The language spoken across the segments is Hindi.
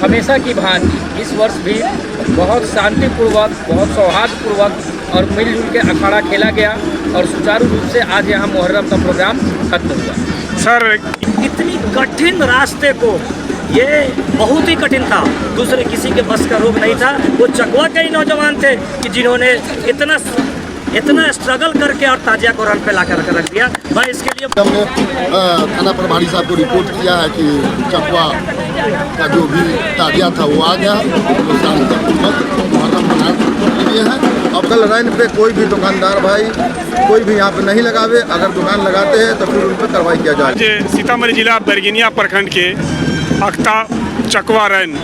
हमेशा की भांति इस वर्ष भी बहुत शांतिपूर्वक, बहुत सौहार्दपूर्वक और मिलजुल के अखाड़ा खेला गया और सुचारू रूप से आज यहाँ मुहर्रम का प्रोग्राम खत्म हुआ। सर, इतनी कठिन रास्ते को, ये बहुत ही कठिन था, दूसरे किसी के बस का रोग नहीं था। वो चकवा के ही नौजवान थे कि जिन्होंने इतना स्ट्रगल करके और ताजिया को रन पे ला कर रख दिया। मैं इसके लिए हमने थाना प्रभारी साहब को रिपोर्ट किया है कि चकवा का जो भी ताजिया था वो आ गया, तो शांतिपूर्वक मुहर्रम मना लिए हैं। अब कल लाइन पे कोई भी दुकानदार भाई कोई भी यहाँ पे नहीं लगावे, अगर दुकान लगाते हैं तो फिर उन पर कार्रवाई किया जाए। आज सीतामढ़ी जिला बैरगनिया प्रखंड के अख्ता चकवा रैन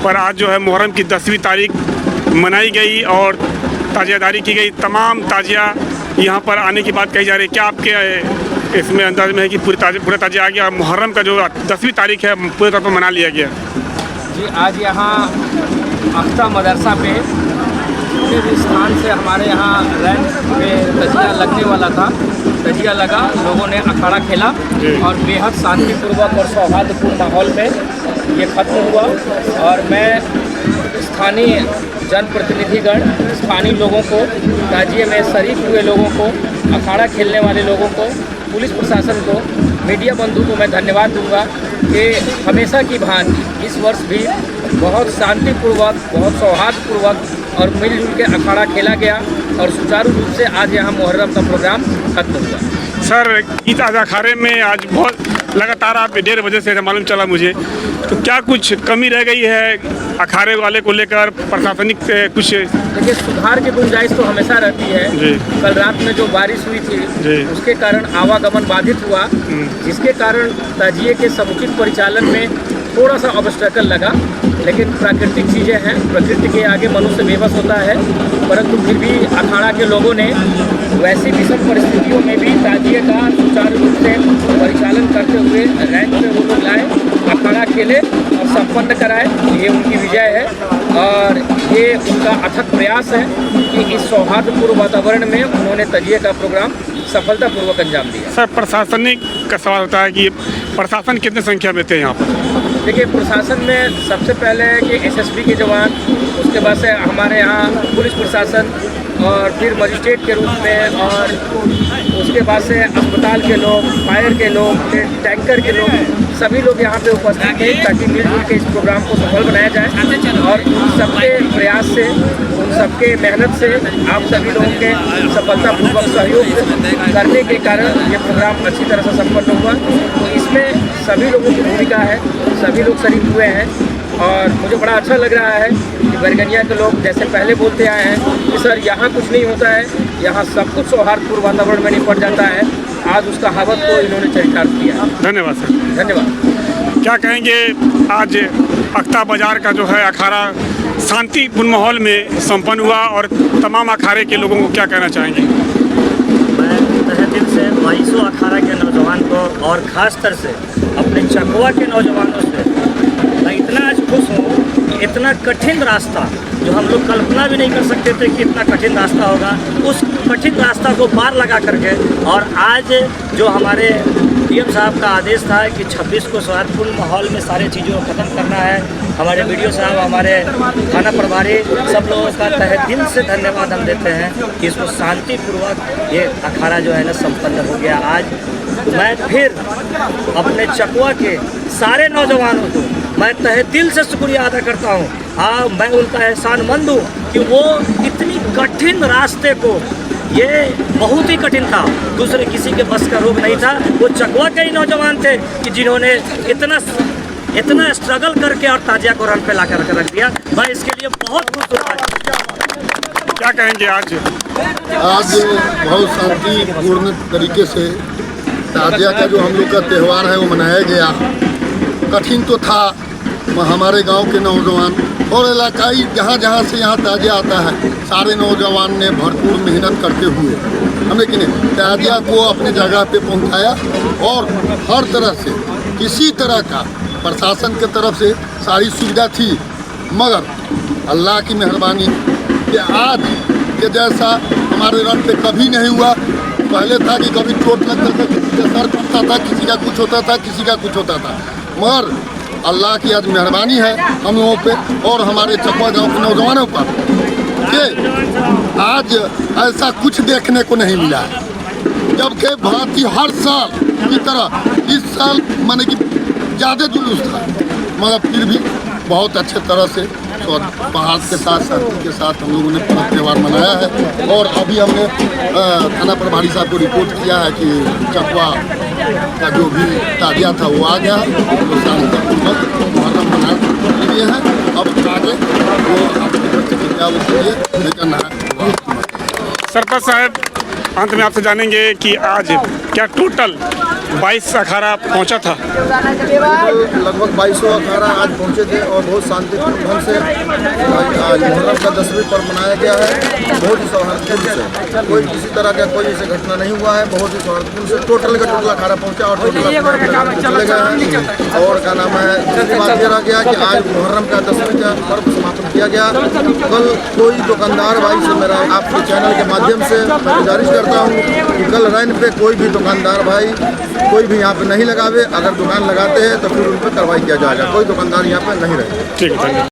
पर आज जो है मुहर्रम की 10वीं तारीख मनाई गई और ताजियादारी की गई। तमाम ताजिया यहाँ पर आने की बात कही जा रही है। क्या आपके इसमें अंदाज में है कि पूरा ताजिया आ गया? मुहर्रम का जो 10वीं तारीख है पूरे तौर पर मना लिया गया? जी, आज यहाँ अख्ता मदरसा पे किसी भी स्थान से हमारे यहाँ रैन पे तजिया लगने वाला था, तजिया लगा, लोगों ने अखाड़ा खेला और बेहद शांतिपूर्वक और सौहार्दपूर्ण माहौल में ये खत्म हुआ। और मैं स्थानीय जनप्रतिनिधिगण, स्थानीय लोगों को, ताजिए में शरीक हुए लोगों को, अखाड़ा खेलने वाले लोगों को, पुलिस प्रशासन को, मीडिया बंधु को मैं धन्यवाद दूंगा कि हमेशा की भांति इस वर्ष भी बहुत शांतिपूर्वक, बहुत सौहार्दपूर्वक और मिलजुल के अखाड़ा खेला गया और सुचारू रूप से आज यहाँ मुहर्रम का प्रोग्राम खत्म हुआ। सर, ईद अखाड़े में आज बहुत लगातार आप 1:30 बजे से मालूम चला मुझे, तो क्या कुछ कमी रह गई है अखाड़े वाले को लेकर? प्रशासनिक कुछ देखिए, सुधार की गुंजाइश तो हमेशा रहती है। कल रात में जो बारिश हुई थी उसके कारण आवागमन बाधित हुआ, जिसके कारण ताजिए के समुचित परिचालन में थोड़ा सा ऑब्स्टेकल लगा। लेकिन प्राकृतिक चीज़ें हैं, प्रकृति के आगे मनुष्य बेबस होता है, परंतु फिर भी अखाड़ा के लोगों ने वैसी विषम परिस्थितियों में भी ताजिए का सुचारू रूप से परिचालन करते हुए रैन पे वो लोग लाए, अखाड़ा खेले और संपन्न कराए। ये उनकी विजय है और ये उनका अथक प्रयास है कि इस सौहार्दपूर्ण वातावरण में उन्होंने तजिए का प्रोग्राम सफलतापूर्वक अंजाम दिया। सर, प्रशासनिक का सवाल होता है कि प्रशासन कितने संख्या में थे यहाँ पर? देखिए, प्रशासन में सबसे पहले है कि एसएसबी के जवान, उसके बाद से हमारे यहाँ पुलिस प्रशासन और फिर मजिस्ट्रेट के रूप में, और उसके बाद से अस्पताल के लोग, फायर के लोग, टैंकर के लोग, सभी लोग यहाँ पे उपस्थित हैं ताकि मिलजुल के इस प्रोग्राम को सफल बनाया जाए। और उन सबके प्रयास से, उन सबके मेहनत से, आप सभी लोगों के सफलतापूर्वक सहयोग करने के कारण ये प्रोग्राम अच्छी तरह से संपन्न हुआ। तो इसमें सभी लोगों की भूमिका है, सभी लोग शरीक हुए हैं और मुझे बड़ा अच्छा लग रहा है कि बैरगनिया के लोग जैसे पहले बोलते आए हैं कि सर यहाँ कुछ नहीं होता है, यहाँ सब कुछ सौहार्दपूर्ण वातावरण में निपट जाता है, आज उसका हवत को इन्होंने चरितार्थ किया। धन्यवाद सर। धन्यवाद। क्या कहेंगे, आज अख्ता बाजार का जो है अखाड़ा शांतिपूर्ण माहौल में संपन्न हुआ और तमाम अखाड़े के लोगों को क्या कहना चाहेंगे? मैं तहे दिल से 2200 अखाड़ा के नौजवान को और ख़ास कर से अपने चकवा के नौजवानों से मैं इतना आज खुश हूँ कि इतना कठिन रास्ता जो हम लोग कल्पना भी नहीं कर सकते थे कि इतना कठिन रास्ता होगा, उस कठिन रास्ता को पार लगा करके और आज जो हमारे डीएम साहब का आदेश था कि 26 को सौहार्दपूर्ण माहौल में सारी चीज़ों को ख़त्म करना है, हमारे वीडियो साहब, हमारे थाना प्रभारी, सब लोगों का तहे दिल से धन्यवाद हम देते हैं कि इसको शांतिपूर्वक ये अखाड़ा जो है ना संपन्न हो गया। आज मैं फिर अपने चकवा के सारे नौजवानों को मैं तहे दिल से शुक्रिया अदा करता हूँ। हाँ, मैं उनका एहसानमंद हूँ कि वो इतनी कठिन रास्ते को, ये बहुत ही कठिन था, दूसरे किसी के बस का रोग नहीं था। वो चकवा के ही नौजवान थे कि जिन्होंने इतना स्ट्रगल करके और ताजिया को रन पे ला कर रख दिया। मैं इसके लिए बहुत खुश हूँ। क्या कहेंगे, आज बहुत शांतिपूर्ण तरीके से ताजिया का जो हम लोग का त्यौहार है वो मनाया गया। कठिन तो था, हमारे गांव के नौजवान और इलाकाई जहां जहां से यहाँ ताजिया आता है, सारे नौजवान ने भरपूर मेहनत करते हुए हमने कि नहीं ताजिया को अपने जगह पे पहुंचाया और हर तरह से किसी तरह का प्रशासन के तरफ से सारी सुविधा थी। मगर अल्लाह की मेहरबानी कि आज के जैसा हमारे रन पे कभी नहीं हुआ। पहले था कि कभी चोट लगता था, किसी का सर टूटता था, किसी का कुछ होता था, किसी का कुछ होता था, मगर अल्लाह की आज मेहरबानी है हम लोगों पे और हमारे चकवा गांव के नौजवानों पर कि आज ऐसा कुछ देखने को नहीं मिला है। जबकि भारतीय हर साल की तरह इस साल माने कि ज़्यादा जुलूस था, मगर फिर भी बहुत अच्छे तरह से पहाड़ के साथ शांति के साथ हम लोगों ने पर्व त्यौहार मनाया है। और अभी हमने थाना प्रभारी साहब को रिपोर्ट किया है कि चकवा का जो भी ताजिया था वो आ गया, वो शांतिपूर्वक मुहर्रम मना लिए हैं। अब आगे वो लेकिन सरपंच साहब, अंत में आपसे जानेंगे कि आज क्या टोटल 22 अखाड़ा पहुंचा था? लगभग 2200 अखाड़ा आज पहुंचे थे और बहुत शांतिपूर्ण ढंग से आज मुहर्रम का 10वीं पर्व मनाया गया है। बहुत ही सौहार्दपूर्ण से, कोई किसी तरह का कोई ऐसे घटना नहीं हुआ है। बहुत ही सौहार्दपूर्ण से टोटल का टोटल अखाड़ा पहुंचा और टोटल चले गए हैं। और क्या नाम है, दूसरी बात यह रह गया कि आज मुहर्रम का 10वीं का पर्व समापन किया गया। कल कोई दुकानदार भाई से मेरा आपके चैनल के माध्यम से मैं गुजारिश करता हूँ कि कल रैन पे कोई भी दुकानदार भाई कोई भी यहाँ पे नहीं लगावे। अगर दुकान लगाते हैं तो फिर उन पर कार्रवाई किया जाएगा। कोई दुकानदार यहाँ पे नहीं रहे। ठीक है।